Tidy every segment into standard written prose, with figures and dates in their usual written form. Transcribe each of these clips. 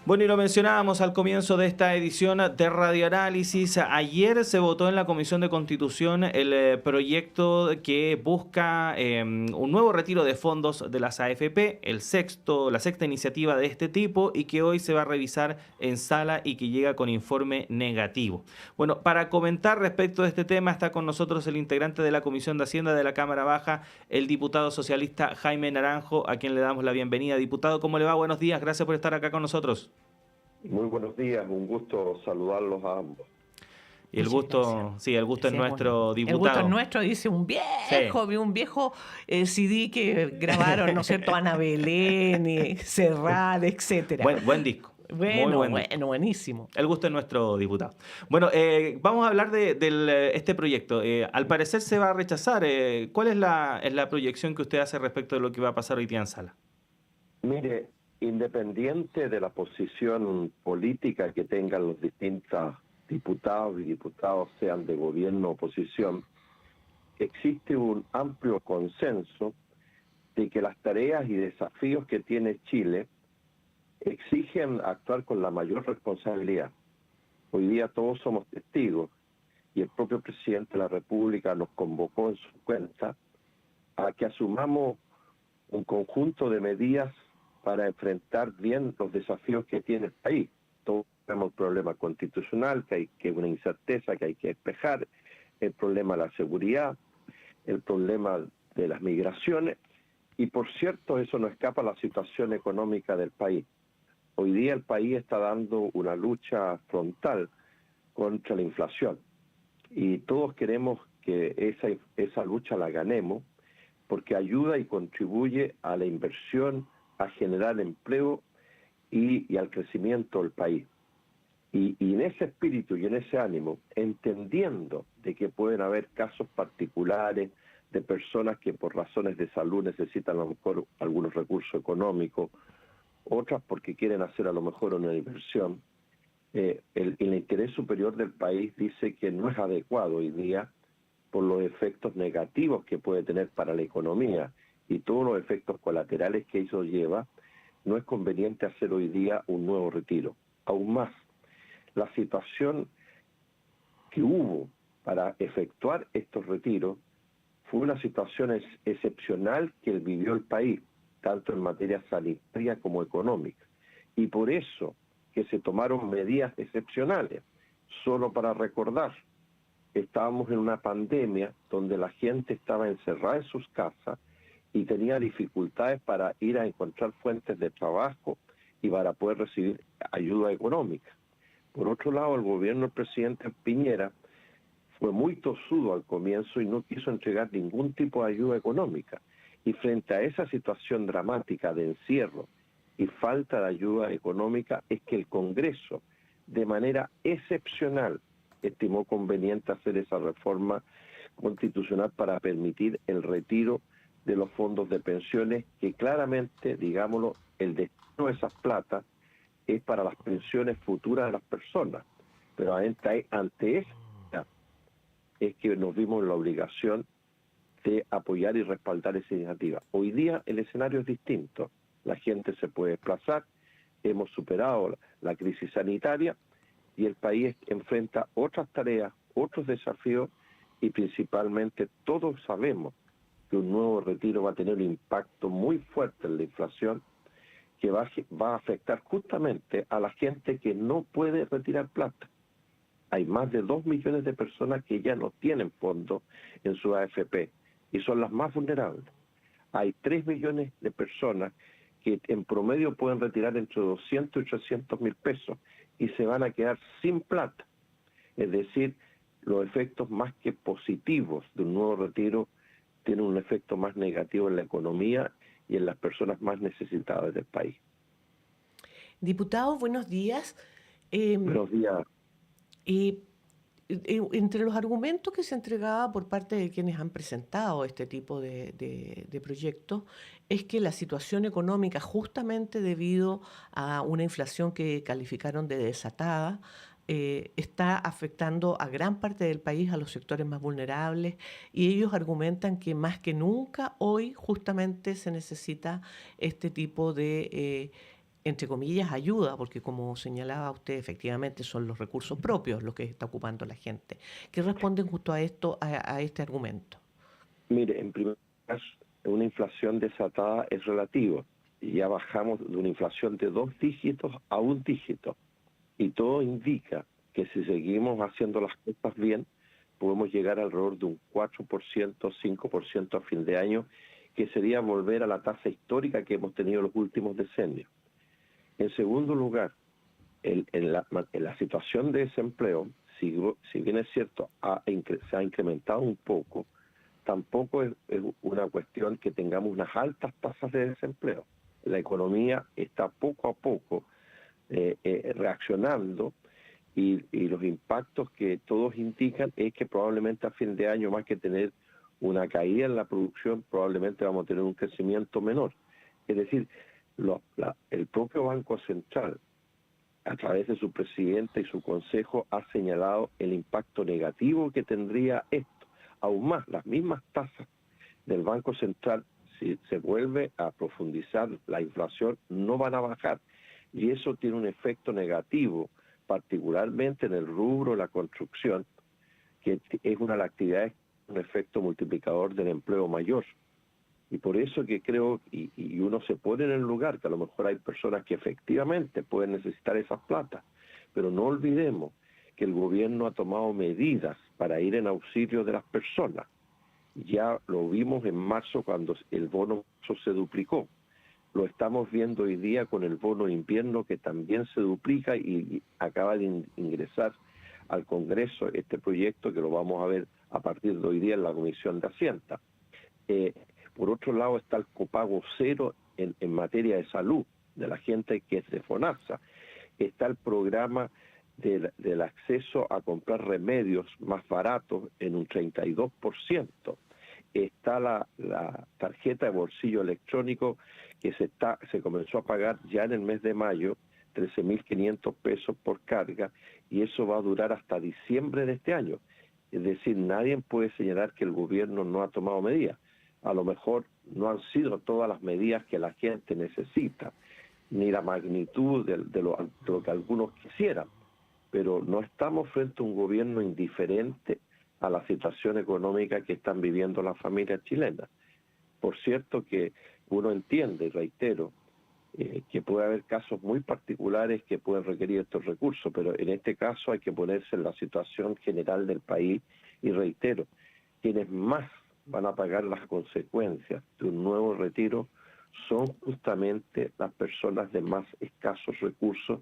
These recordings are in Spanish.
Bueno, y lo mencionábamos al comienzo de esta edición de Radioanálisis. Ayer se votó en la Comisión de Constitución el proyecto que busca un nuevo retiro de fondos de las AFP, la sexta iniciativa de este tipo y que hoy se va a revisar en sala y que llega con informe negativo. Bueno, para comentar respecto de este tema está con nosotros el integrante de la Comisión de Hacienda de la Cámara Baja, el diputado socialista Jaime Naranjo, a quien le damos la bienvenida. Diputado, ¿cómo le va? Buenos días, gracias por estar acá con nosotros. Muy buenos días, un gusto saludarlos a ambos. Y el Muchas gracias. gusto, sí, el gusto es Decíamos, nuestro, el gusto es diputado. nuestro, dice Sí. un viejo CD que grabaron, ¿no es cierto? Ana Belén, Serrat, etcétera. Buen disco. Muy buen disco. Buenísimo. El gusto es nuestro, diputado. Bueno, vamos a hablar de este proyecto. Al parecer se va a rechazar. ¿Cuál es la proyección que usted hace respecto de lo que va a pasar hoy día en sala? Mire, independiente de la posición política que tengan los distintos diputados y diputadas, sean de gobierno o oposición, existe un amplio consenso de que las tareas y desafíos que tiene Chile exigen actuar con la mayor responsabilidad. Hoy día todos somos testigos y el propio presidente de la República nos convocó en su cuenta a que asumamos un conjunto de medidas para enfrentar bien los desafíos que tiene el país. Todos tenemos el problema constitucional, que es una incerteza que hay que despejar, el problema de la seguridad, el problema de las migraciones, y por cierto, eso no escapa a la situación económica del país. Hoy día el país está dando una lucha frontal contra la inflación, y todos queremos que esa lucha la ganemos, porque ayuda y contribuye a la inversión, a generar empleo y al crecimiento del país. Y en ese espíritu y en ese ánimo, entendiendo de que pueden haber casos particulares de personas que por razones de salud necesitan a lo mejor algunos recursos económicos, otras porque quieren hacer a lo mejor una inversión, el interés superior del país dice que no es adecuado hoy día por los efectos negativos que puede tener para la economía y todos los efectos colaterales que eso lleva, no es conveniente hacer hoy día un nuevo retiro. Aún más, la situación que hubo para efectuar estos retiros fue una situación excepcional que vivió el país, tanto en materia sanitaria como económica. Y por eso que se tomaron medidas excepcionales. Solo para recordar, estábamos en una pandemia donde la gente estaba encerrada en sus casas y tenía dificultades para ir a encontrar fuentes de trabajo y para poder recibir ayuda económica. Por otro lado, el gobierno del presidente Piñera fue muy tosudo al comienzo y no quiso entregar ningún tipo de ayuda económica. Y frente a esa situación dramática de encierro y falta de ayuda económica, es que el Congreso, de manera excepcional, estimó conveniente hacer esa reforma constitucional para permitir el retiro de los fondos de pensiones, que claramente, digámoslo, el destino de esas plata es para las pensiones futuras de las personas. Pero ante esta es que nos vimos en la obligación de apoyar y respaldar esa iniciativa. Hoy día el escenario es distinto. La gente se puede desplazar, hemos superado la crisis sanitaria y el país enfrenta otras tareas, otros desafíos y principalmente todos sabemos que un nuevo retiro va a tener un impacto muy fuerte en la inflación que va a afectar justamente a la gente que no puede retirar plata. Hay más de 2 millones de personas que ya no tienen fondos en su AFP y son las más vulnerables. Hay 3 millones de personas que en promedio pueden retirar entre 200 y 300 mil pesos y se van a quedar sin plata. Es decir, los efectos más que positivos de un nuevo retiro tienen un efecto más negativo en la economía y en las personas más necesitadas del país. Diputado, buenos días. Buenos días. Y entre los argumentos que se entregaba por parte de quienes han presentado este tipo de proyectos es que la situación económica, justamente debido a una inflación que calificaron de desatada, está afectando a gran parte del país, a los sectores más vulnerables, y ellos argumentan que más que nunca hoy justamente se necesita este tipo de entre comillas, ayuda, porque como señalaba usted, efectivamente son los recursos propios los que está ocupando la gente. ¿Qué responden justo a esto, a este argumento? Mire, en primer lugar, una inflación desatada es relativa. Y ya bajamos de una inflación de 2 dígitos a 1 dígito. Y todo indica que si seguimos haciendo las cosas bien, podemos llegar alrededor de un 4%, 5% a fin de año, que sería volver a la tasa histórica que hemos tenido en los últimos decenios. En segundo lugar, en la situación de desempleo, si bien es cierto, se ha incrementado un poco, tampoco es una cuestión que tengamos unas altas tasas de desempleo. La economía está poco a poco reaccionando y los impactos que todos indican es que probablemente a fin de año, más que tener una caída en la producción, probablemente vamos a tener un crecimiento menor. Es decir, el propio Banco Central, a través de su presidente y su consejo, ha señalado el impacto negativo que tendría esto. Aún más, las mismas tasas del Banco Central, si se vuelve a profundizar la inflación, no van a bajar. Y eso tiene un efecto negativo, particularmente en el rubro de la construcción, que es una de las actividades con un efecto multiplicador del empleo mayor. Y por eso que creo, y uno se pone en el lugar, que a lo mejor hay personas que efectivamente pueden necesitar esas plata, pero no olvidemos que el gobierno ha tomado medidas para ir en auxilio de las personas. Ya lo vimos en marzo cuando el bono se duplicó. Lo estamos viendo hoy día con el bono invierno, que también se duplica y acaba de ingresar al Congreso este proyecto, que lo vamos a ver a partir de hoy día en la Comisión de Hacienda. Por otro lado está el copago cero en materia de salud de la gente que es de FONASA. Está el programa del acceso a comprar remedios más baratos en un 32%. Está la tarjeta de bolsillo electrónico que se comenzó a pagar ya en el mes de mayo, 13.500 pesos por carga, y eso va a durar hasta diciembre de este año. Es decir, nadie puede señalar que el gobierno no ha tomado medidas. A lo mejor no han sido todas las medidas que la gente necesita, ni la magnitud de lo que algunos quisieran, pero no estamos frente a un gobierno indiferente a la situación económica que están viviendo las familias chilenas. Por cierto que uno entiende, y reitero, que puede haber casos muy particulares que pueden requerir estos recursos, pero en este caso hay que ponerse en la situación general del país y reitero, quienes más van a pagar las consecuencias de un nuevo retiro son justamente las personas de más escasos recursos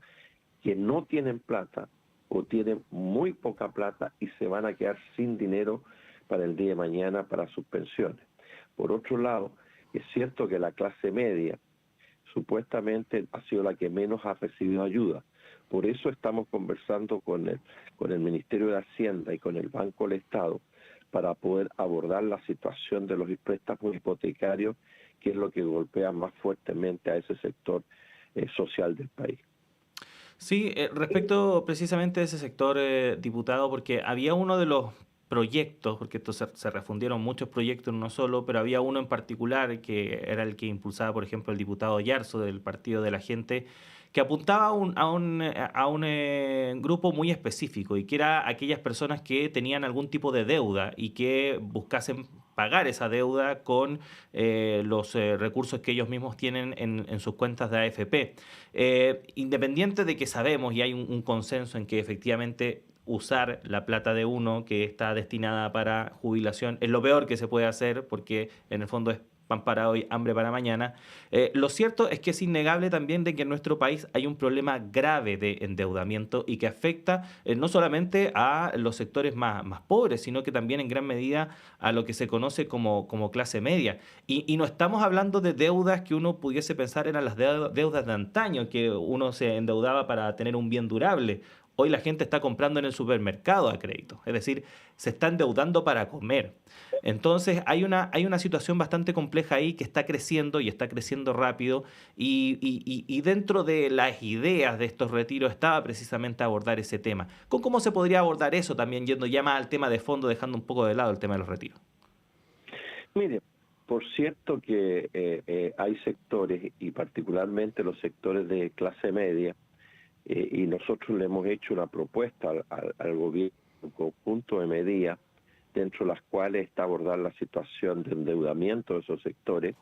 que no tienen plata o tienen muy poca plata y se van a quedar sin dinero para el día de mañana para sus pensiones. Por otro lado, es cierto que la clase media supuestamente ha sido la que menos ha recibido ayuda. Por eso estamos conversando con el Ministerio de Hacienda y con el Banco del Estado para poder abordar la situación de los préstamos hipotecarios, que es lo que golpea más fuertemente a ese sector social del país. Sí, respecto precisamente a ese sector, diputado, porque había uno de los proyectos, porque esto se refundieron muchos proyectos en uno solo, pero había uno en particular que era el que impulsaba, por ejemplo, el diputado Yarzo del Partido de la Gente, que apuntaba a un grupo muy específico y que era aquellas personas que tenían algún tipo de deuda y que buscasen pagar esa deuda con los recursos que ellos mismos tienen en sus cuentas de AFP. Independiente de que sabemos y hay un consenso en que efectivamente usar la plata de uno que está destinada para jubilación es lo peor que se puede hacer porque en el fondo es pan para hoy, hambre para mañana. Lo cierto es que es innegable también de que en nuestro país hay un problema grave de endeudamiento y que afecta no solamente a los sectores más pobres, sino que también en gran medida a lo que se conoce como clase media. Y no estamos hablando de deudas que uno pudiese pensar eran las deudas de antaño, que uno se endeudaba para tener un bien durable. Hoy la gente está comprando en el supermercado a crédito, es decir, se está endeudando para comer. Entonces hay una situación bastante compleja ahí que está creciendo y está creciendo rápido y dentro de las ideas de estos retiros estaba precisamente abordar ese tema. ¿Cómo se podría abordar eso también yendo ya más al tema de fondo, dejando un poco de lado el tema de los retiros? Mire, Por cierto que hay sectores, y particularmente los sectores de clase media, y nosotros le hemos hecho una propuesta al gobierno, un conjunto de medidas, dentro de las cuales está abordar la situación de endeudamiento de esos sectores,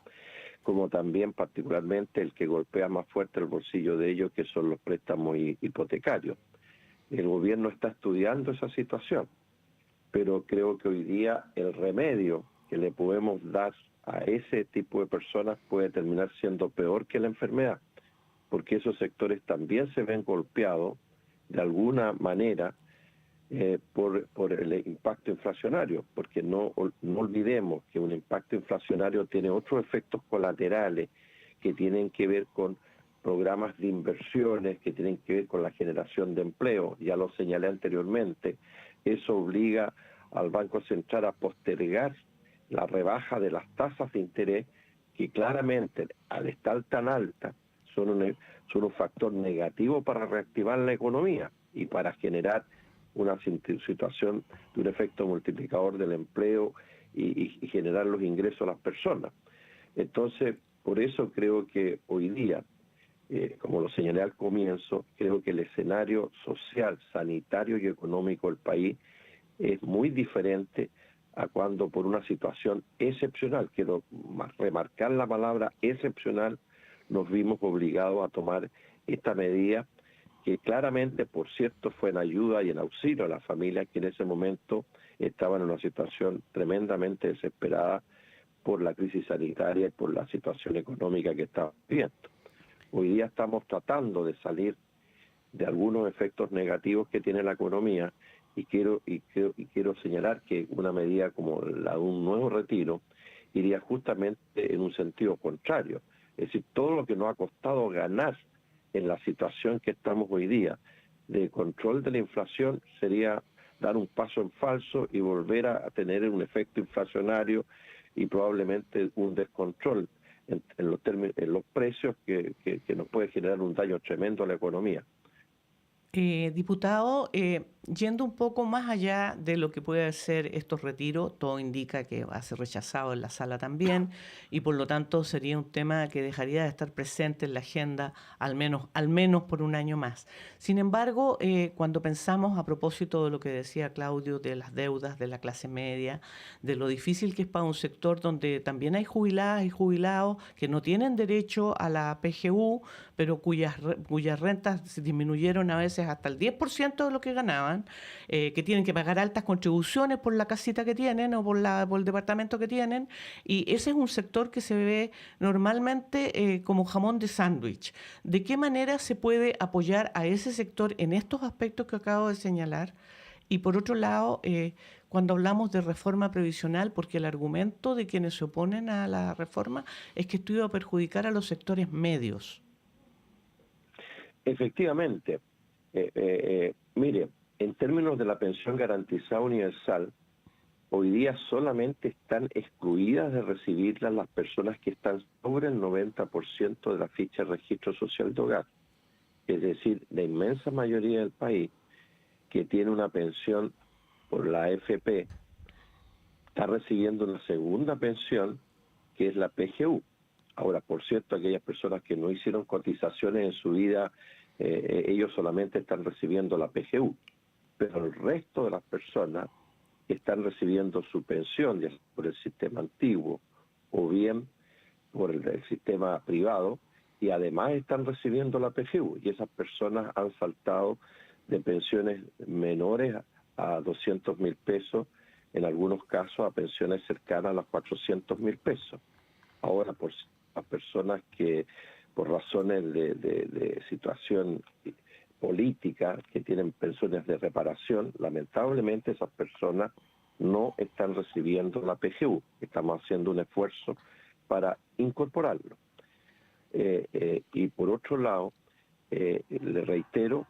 como también particularmente el que golpea más fuerte el bolsillo de ellos, que son los préstamos hipotecarios. El gobierno está estudiando esa situación, pero creo que hoy día el remedio que le podemos dar a ese tipo de personas puede terminar siendo peor que la enfermedad, porque esos sectores también se ven golpeados de alguna manera por el impacto inflacionario, porque no olvidemos que un impacto inflacionario tiene otros efectos colaterales que tienen que ver con programas de inversiones, que tienen que ver con la generación de empleo. Ya lo señalé anteriormente, eso obliga al Banco Central a postergar la rebaja de las tasas de interés, que claramente, al estar tan altas, son un factor negativo para reactivar la economía y para generar una situación de un efecto multiplicador del empleo y generar los ingresos a las personas. Entonces, por eso creo que hoy día, como lo señalé al comienzo, creo que el escenario social, sanitario y económico del país es muy diferente a cuando por una situación excepcional, quiero remarcar la palabra excepcional, nos vimos obligados a tomar esta medida, que claramente, por cierto, fue en ayuda y en auxilio a las familias que en ese momento estaban en una situación tremendamente desesperada por la crisis sanitaria y por la situación económica que estaban viviendo. Hoy día estamos tratando de salir de algunos efectos negativos que tiene la economía, y quiero señalar que una medida como la de un nuevo retiro iría justamente en un sentido contrario. Es decir, todo lo que nos ha costado ganar en la situación que estamos hoy día de control de la inflación sería dar un paso en falso y volver a tener un efecto inflacionario y probablemente un descontrol en los precios que nos puede generar un daño tremendo a la economía. Diputado, yendo un poco más allá de lo que puede ser estos retiros, todo indica que va a ser rechazado en la sala también, y por lo tanto sería un tema que dejaría de estar presente en la agenda al menos por un año más. Sin embargo, cuando pensamos a propósito de lo que decía Claudio, de las deudas de la clase media, de lo difícil que es para un sector donde también hay jubiladas y jubilados que no tienen derecho a la PGU, pero cuyas rentas se disminuyeron a veces hasta el 10% de lo que ganaban, que tienen que pagar altas contribuciones por la casita que tienen o por el departamento que tienen, y ese es un sector que se ve normalmente como jamón de sándwich. ¿De qué manera se puede apoyar a ese sector en estos aspectos que acabo de señalar? Y por otro lado, cuando hablamos de reforma previsional, porque el argumento de quienes se oponen a la reforma es que esto iba a perjudicar a los sectores medios. Efectivamente, mire, en términos de la pensión garantizada universal, hoy día solamente están excluidas de recibirla las personas que están sobre el 90% de la ficha de registro social de hogar. Es decir, la inmensa mayoría del país que tiene una pensión por la AFP está recibiendo una segunda pensión, que es la PGU. Ahora, por cierto, aquellas personas que no hicieron cotizaciones en su vida, ellos solamente están recibiendo la PGU, pero el resto de las personas están recibiendo su pensión, ya sea por el sistema antiguo o bien por el sistema privado, y además están recibiendo la PGU, y esas personas han saltado de pensiones menores a 200.000 pesos, en algunos casos a pensiones cercanas a los 400.000 pesos. Ahora, por las personas que por razones de situación política, que tienen pensiones de reparación, lamentablemente esas personas no están recibiendo la PGU. Estamos haciendo un esfuerzo para incorporarlo. Y por otro lado, le reitero,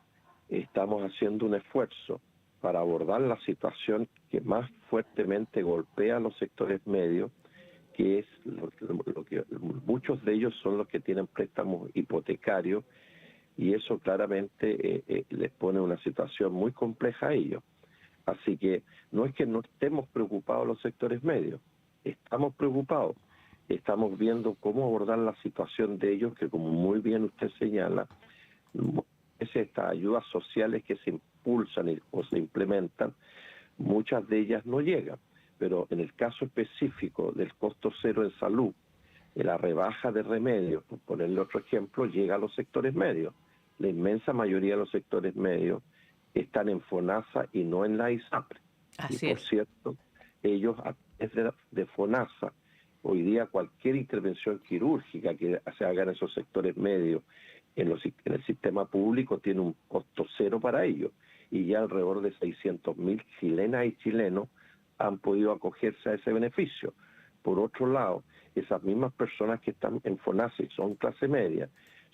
estamos haciendo un esfuerzo para abordar la situación que más fuertemente golpea a los sectores medios, que es lo que muchos de ellos son los que tienen préstamos hipotecarios, y eso claramente les pone una situación muy compleja a ellos. Así que no es que no estemos preocupados los sectores medios, estamos preocupados, estamos viendo cómo abordar la situación de ellos, que como muy bien usted señala, estas ayudas sociales que se impulsan o se implementan, muchas de ellas no llegan. Pero en el caso específico del costo cero en salud, la rebaja de remedios, por ponerle otro ejemplo, llega a los sectores medios. La inmensa mayoría de los sectores medios están en FONASA y no en la ISAPRE. Así y por es. cierto, ellos a través de FONASA, hoy día cualquier intervención quirúrgica que se haga en esos sectores medios en el sistema público tiene un costo cero para ellos. Y ya alrededor de 600.000 chilenas y chilenos han podido acogerse a ese beneficio. Por otro lado, esas mismas personas que están en FONASA y son clase media,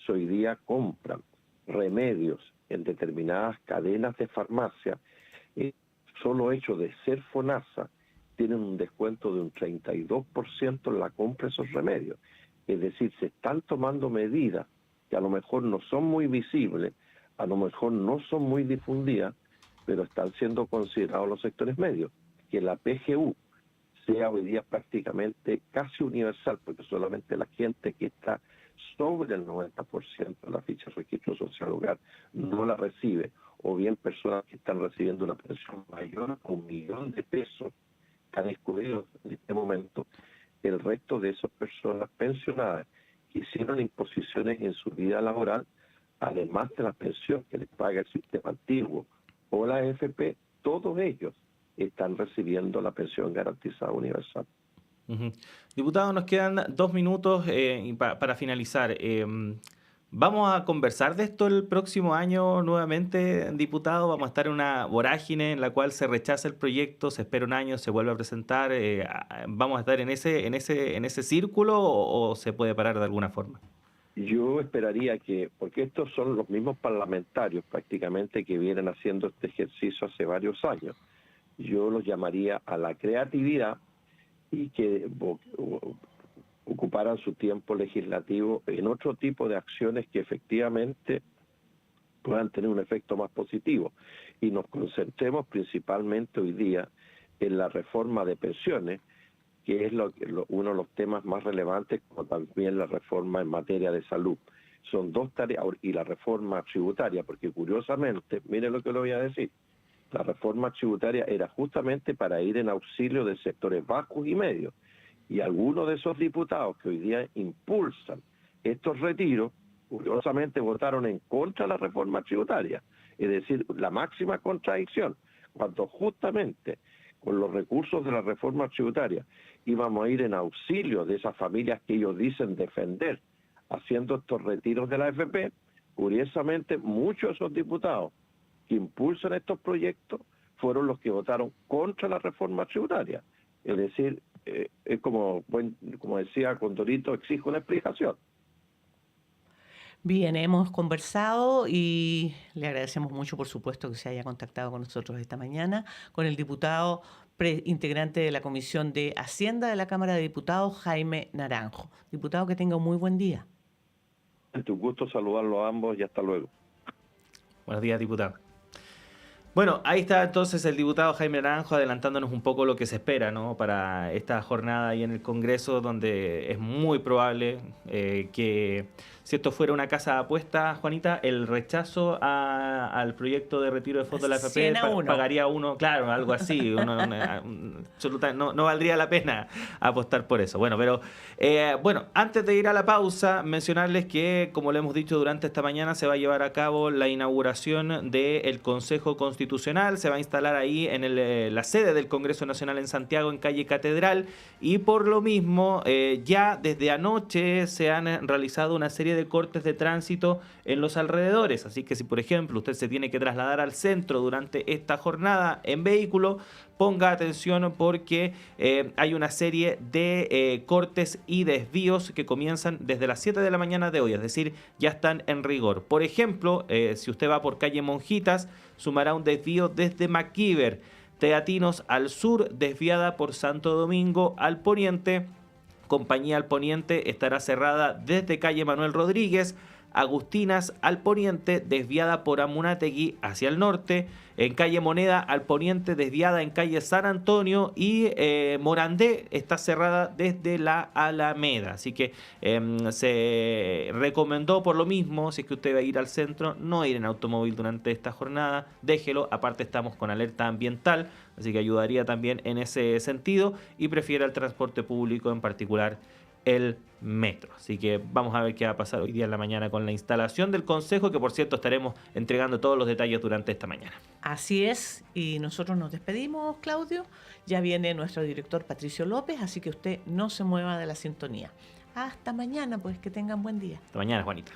hoy día compran remedios en determinadas cadenas de farmacia. Solo hecho de ser FONASA tienen un descuento de un 32% en la compra de esos remedios. Es decir, se están tomando medidas que a lo mejor no son muy visibles, a lo mejor no son muy difundidas, pero están siendo considerados los sectores medios. Que la PGU sea hoy día prácticamente casi universal, porque solamente la gente que está sobre el 90% de la ficha de registro social hogar no la recibe, o bien personas que están recibiendo una pensión mayor a $1.000.000 que han excluido en este momento. El resto de esas personas pensionadas que hicieron imposiciones en su vida laboral, además de la pensión que les paga el sistema antiguo o la AFP, todos ellos están recibiendo la pensión garantizada universal. Ujú. Diputado, nos quedan 2 minutos para finalizar. ¿Vamos a conversar de esto el próximo año nuevamente, diputado? ¿Vamos a estar en una vorágine en la cual se rechaza el proyecto, se espera un año, se vuelve a presentar? ¿Vamos a estar en ese círculo o se puede parar de alguna forma? Yo esperaría que, porque estos son los mismos parlamentarios prácticamente que vienen haciendo este ejercicio hace varios años, yo los llamaría a la creatividad y que ocuparan su tiempo legislativo en otro tipo de acciones que efectivamente puedan tener un efecto más positivo. Y nos concentremos principalmente hoy día en la reforma de pensiones, que es uno de los temas más relevantes, como también la reforma en materia de salud. Son dos tareas, y la reforma tributaria, porque curiosamente, mire lo que le voy a decir, la reforma tributaria era justamente para ir en auxilio de sectores bajos y medios. Y algunos de esos diputados que hoy día impulsan estos retiros, curiosamente votaron en contra de la reforma tributaria. Es decir, la máxima contradicción, cuando justamente con los recursos de la reforma tributaria íbamos a ir en auxilio de esas familias que ellos dicen defender, haciendo estos retiros de la AFP, curiosamente muchos de esos diputados que impulsan estos proyectos fueron los que votaron contra la reforma tributaria. Es decir, es como decía Condorito, exige una explicación. Bien, hemos conversado y le agradecemos mucho, por supuesto, que se haya contactado con nosotros esta mañana, con el diputado integrante de la Comisión de Hacienda de la Cámara de Diputados, Jaime Naranjo. Diputado, que tenga un muy buen día. Es un gusto saludarlos a ambos y hasta luego. Buenos días, diputado. Bueno, ahí está entonces el diputado Jaime Naranjo adelantándonos un poco lo que se espera, ¿no?, para esta jornada ahí en el Congreso, donde es muy probable que, si esto fuera una casa de apuestas, Juanita, el rechazo al proyecto de retiro de fondos de la AFP pagaría uno, claro, algo así. No valdría la pena apostar por eso. Bueno, pero antes de ir a la pausa, mencionarles que, como le hemos dicho durante esta mañana, se va a llevar a cabo la inauguración del Consejo Constitucional. Se va a instalar ahí en la sede del Congreso Nacional en Santiago, en calle Catedral, y por lo mismo ya desde anoche se han realizado una serie de cortes de tránsito en los alrededores. Así que si, por ejemplo, usted se tiene que trasladar al centro durante esta jornada en vehículo, ponga atención porque hay una serie de cortes y desvíos que comienzan desde las 7 de la mañana de hoy, es decir, ya están en rigor. Por ejemplo, si usted va por calle Monjitas, sumará un desvío desde Macíver, Teatinos al sur, desviada por Santo Domingo al poniente. Compañía al poniente estará cerrada desde calle Manuel Rodríguez, Agustinas al poniente, desviada por Amunátegui hacia el norte, en calle Moneda al poniente, desviada en calle San Antonio, y Morandé está cerrada desde la Alameda. Así que se recomendó por lo mismo, si es que usted va a ir al centro, no ir en automóvil durante esta jornada, déjelo. Aparte estamos con alerta ambiental, así que ayudaría también en ese sentido, y prefiera el transporte público, en particular el metro. Así que vamos a ver qué va a pasar hoy día en la mañana con la instalación del Consejo, que por cierto estaremos entregando todos los detalles durante esta mañana. Así es, y nosotros nos despedimos, Claudio. Ya viene nuestro director Patricio López, así que usted no se mueva de la sintonía. Hasta mañana, pues que tengan buen día. Hasta mañana, Juanita.